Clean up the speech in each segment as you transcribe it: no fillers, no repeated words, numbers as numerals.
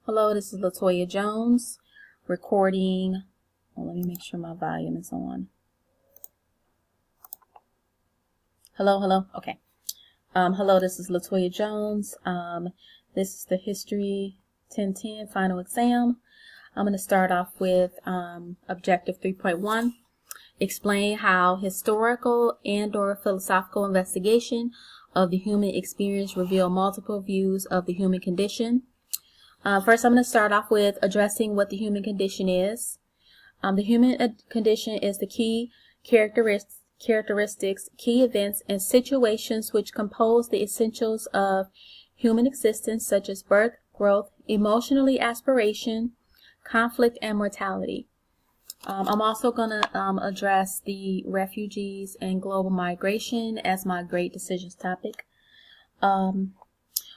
Hello, this is Latoya Jones recording. Well, let me make sure my volume is on. Hello. Okay. Hello, this is Latoya Jones. This is the History 1010 final exam. I'm going to start off with Objective 3.1. Explain how historical and/or philosophical investigation of the human experience reveal multiple views of the human condition. First, I'm going to start off with addressing what the human condition is. The human condition is the key characteristics, key events, and situations which compose the essentials of human existence, such as birth, growth, emotionally aspiration, conflict, and mortality. I'm also going to address the refugees and global migration as my great decisions topic.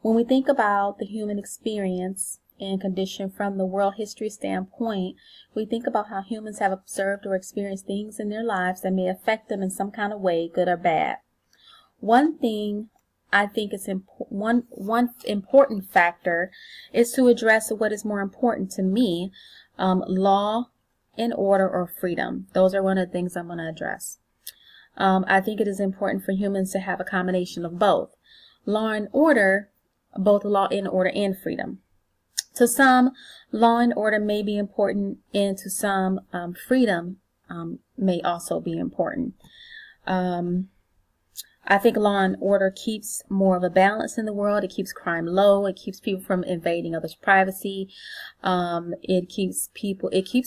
When we think about the human experience and condition from the world history standpoint, we think about how humans have observed or experienced things in their lives that may affect them in some kind of way, good or bad. One thing I think is one important factor is to address what is more important to me, law and order or freedom. Those are one of the things I'm going to address. I think it is important for humans to have a combination of both. Law and order, both law and order and freedom. To some, law and order may be important, and to some, freedom may also be important. I think law and order keeps more of a balance in the world. It keeps crime low. It keeps people from invading others' privacy. It keeps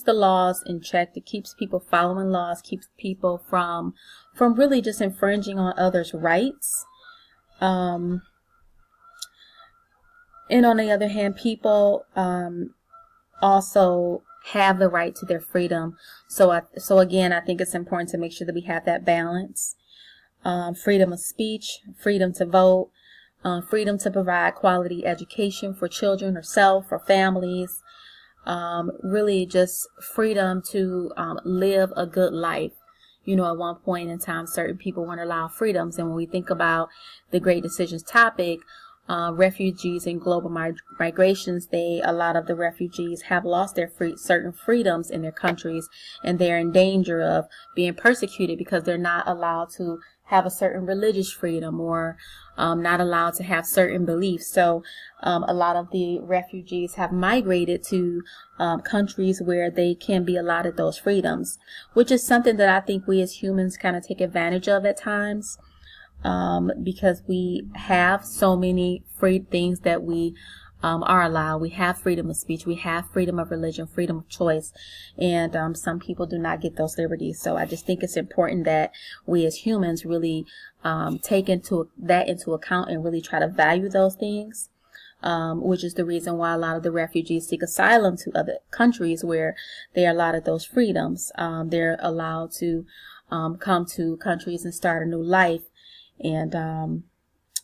the laws in check. It keeps people following laws. Keeps people from really just infringing on others' rights. And on the other hand, people also have the right to their freedom. So again, I think it's important to make sure that we have that balance. Freedom of speech, freedom to vote, freedom to provide quality education for children or self or families. Really just freedom to live a good life. You know, at one point in time, certain people weren't allowed freedoms. And when we think about the great decisions topic, refugees and global migrations, a lot of the refugees have lost their certain freedoms in their countries, and they're in danger of being persecuted because they're not allowed to have a certain religious freedom or not allowed to have certain beliefs. So a lot of the refugees have migrated to countries where they can be allotted those freedoms, which is something that I think we as humans kind of take advantage of at times. Because we have so many free things that we are allowed. We have freedom of speech. We have freedom of religion, freedom of choice. And some people do not get those liberties. So I just think it's important that we as humans really take into account and really try to value those things. Which is the reason why a lot of the refugees seek asylum to other countries where they are allotted those freedoms. They're allowed to come to countries and start a new life. And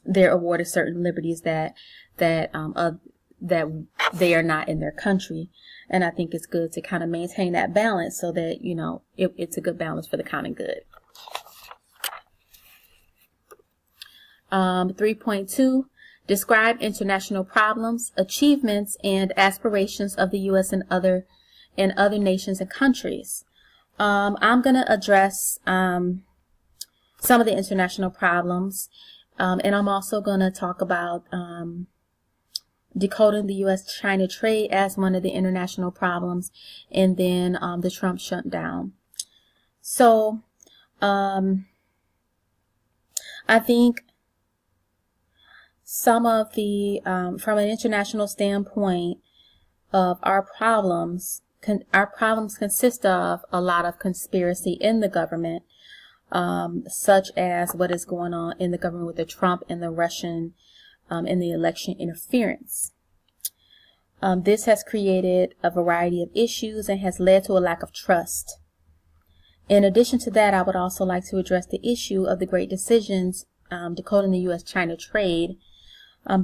they're awarded certain liberties that they are not in their country. And I think it's good to kind of maintain that balance so that, you know, it's a good balance for the common good. 3.2, describe international problems, achievements, and aspirations of the U.S. and other nations and countries. I'm going to address some of the international problems, and I'm also going to talk about decoding the U.S.-China trade as one of the international problems, and then the Trump shutdown. So I think some of the, from an international standpoint of our problems consist of a lot of conspiracy in the government. Such as what is going on in the government with the Trump and the Russian in the election interference. This has created a variety of issues and has led to a lack of trust. In addition to that, I would also like to address the issue of the great decisions decoding the U.S.-China trade.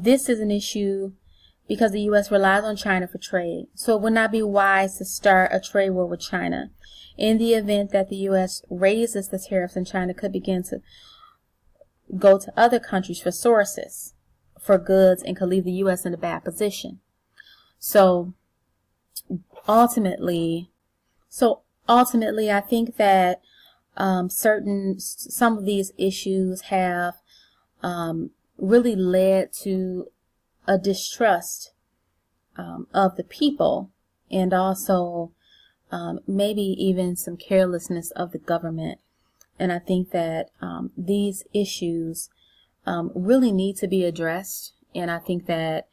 This is an issue because the U.S. relies on China for trade, so it would not be wise to start a trade war with China. In the event that the U.S. raises the tariffs, and China could begin to go to other countries for sources for goods and could leave the U.S. in a bad position. So ultimately, I think that some of these issues have really led to a distrust of the people, and also maybe even some carelessness of the government. And I think that these issues really need to be addressed. And I think that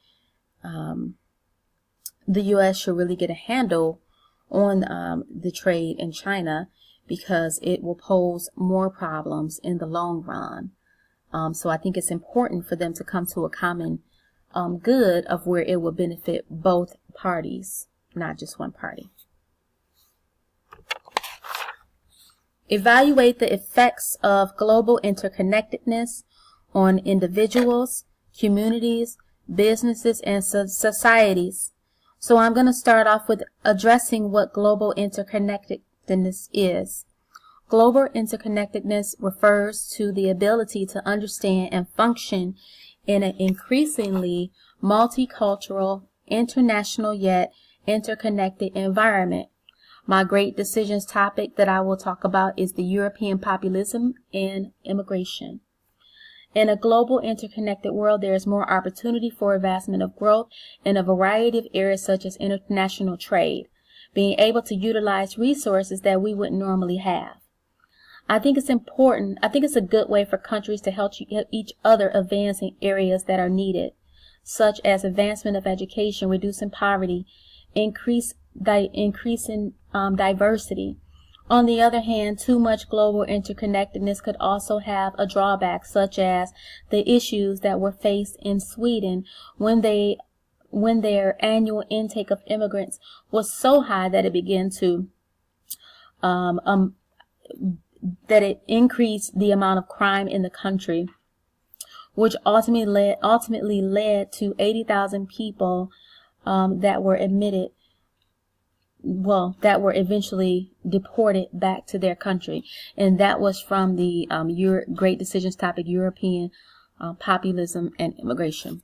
the U.S. should really get a handle on the trade in China, because it will pose more problems in the long run. So I think it's important for them to come to a common good of where it will benefit both parties, not just one party. Evaluate the effects of global interconnectedness on individuals, communities, businesses, and societies. So I'm going to start off with addressing what global interconnectedness is. Global interconnectedness refers to the ability to understand and function in an increasingly multicultural, international yet interconnected environment. My great decisions topic that I will talk about is the European populism and immigration. In a global interconnected world, there is more opportunity for advancement of growth in a variety of areas such as international trade, being able to utilize resources that we wouldn't normally have. I think it's important. I think it's a good way for countries to help each other advance in areas that are needed, such as advancement of education, reducing poverty, increasing diversity. On the other hand, too much global interconnectedness could also have a drawback, such as the issues that were faced in Sweden when their annual intake of immigrants was so high that it began to that it increased the amount of crime in the country, which ultimately led to 80,000 people that were eventually deported back to their country. And that was from the Great Decisions topic, European populism and immigration.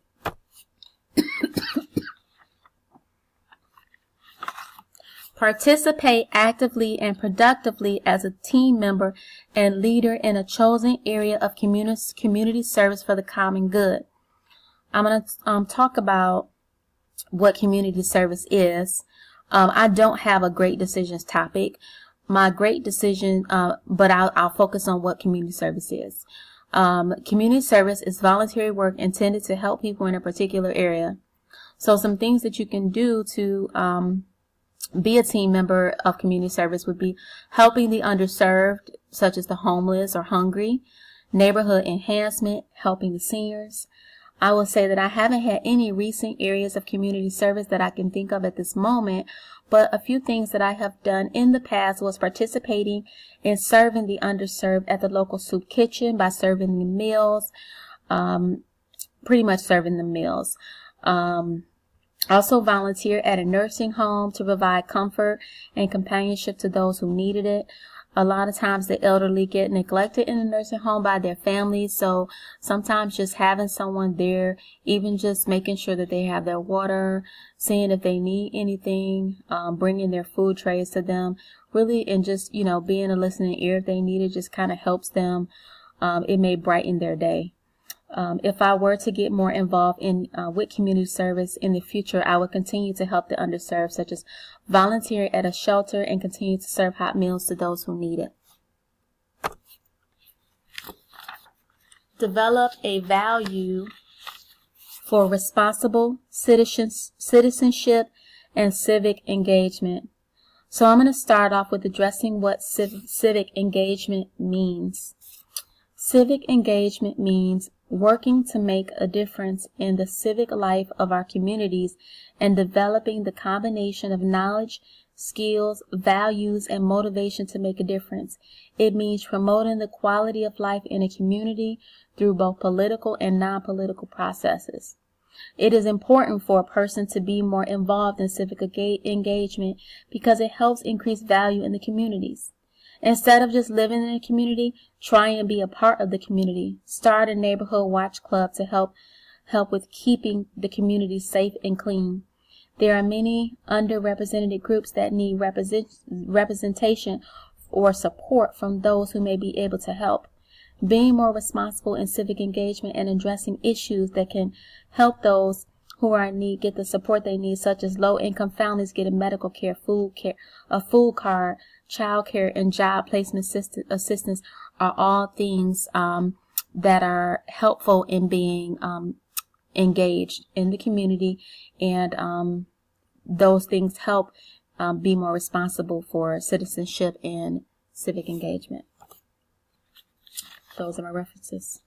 Participate actively and productively as a team member and leader in a chosen area of community service for the common good. I'm going to talk about what community service is. I don't have a great decisions topic. My great decision, but I'll focus on what community service is. Community service is voluntary work intended to help people in a particular area. So some things that you can do to be a team member of community service would be helping the underserved, such as the homeless or hungry, neighborhood enhancement, helping the seniors. I will say that I haven't had any recent areas of community service that I can think of at this moment, but a few things that I have done in the past was participating in serving the underserved at the local soup kitchen by serving the meals, pretty much serving the meals. Also volunteer at a nursing home to provide comfort and companionship to those who needed it. A lot of times the elderly get neglected in a nursing home by their families, so sometimes just having someone there, even just making sure that they have their water, seeing if they need anything, bringing their food trays to them, really, and just, being a listening ear if they need it, just kind of helps them. It may brighten their day. If I were to get more involved with community service in the future, I would continue to help the underserved, such as volunteer at a shelter and continue to serve hot meals to those who need it. Develop a value for responsible citizenship and civic engagement. So I'm going to start off with addressing what civic engagement means. Civic engagement means working to make a difference in the civic life of our communities and developing the combination of knowledge, skills, values, and motivation to make a difference. It means promoting the quality of life in a community through both political and non-political processes. It is important for a person to be more involved in civic engagement because it helps increase value in the communities. Instead of just living in a community, try and be a part of the community. Start a neighborhood watch club to help with keeping the community safe and clean. There are many underrepresented groups that need representation or support from those who may be able to help. Being more responsible in civic engagement and addressing issues that can help those who are in need get the support they need, such as low-income families getting medical care, a food card, child care, and job placement assistance are all things that are helpful in being engaged in the community, and those things help be more responsible for citizenship and civic engagement. Those are my references.